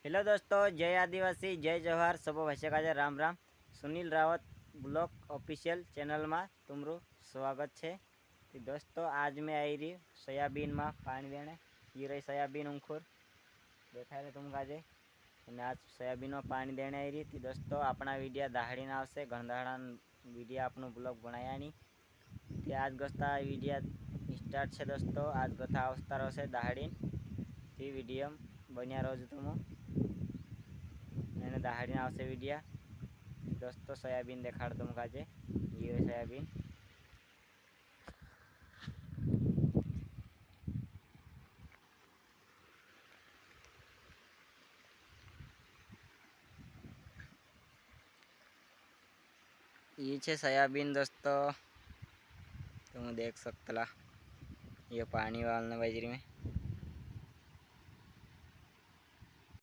Hello दोस्तों, जय आदिवासी, जय जवाहर, सबो भाषा का Ram Ram. Sunil Rawat blog official channel में तुमरू स्वागत है। तो दोस्तों आज मैं आई रही सोयाबीन में पानी देने। ये रही सोयाबीन अंकुर देखा रहे तुम काजे। आज सोयाबीन में पानी देने आई रही थी। दोस्तों अपना वीडियो दाहड़ी ना आवशे, घणदाड़ा वीडियो अपनो ब्लॉग बनाया नहीं ते आज गस्ता वीडियो स्टार्ट है। दोस्तों आज गथा अवस्था रहे दाहड़ी थी वीडियो बनिया रोज तुम मैंने दाहड़ी ना आवशे वीडियो। दोस्तों सोयाबीन देखाड़ तुम काजे, ये सोयाबीन ये छे सोयाबीन। दोस्तों तुम देख सकतला ये पानी वालने बाजरी में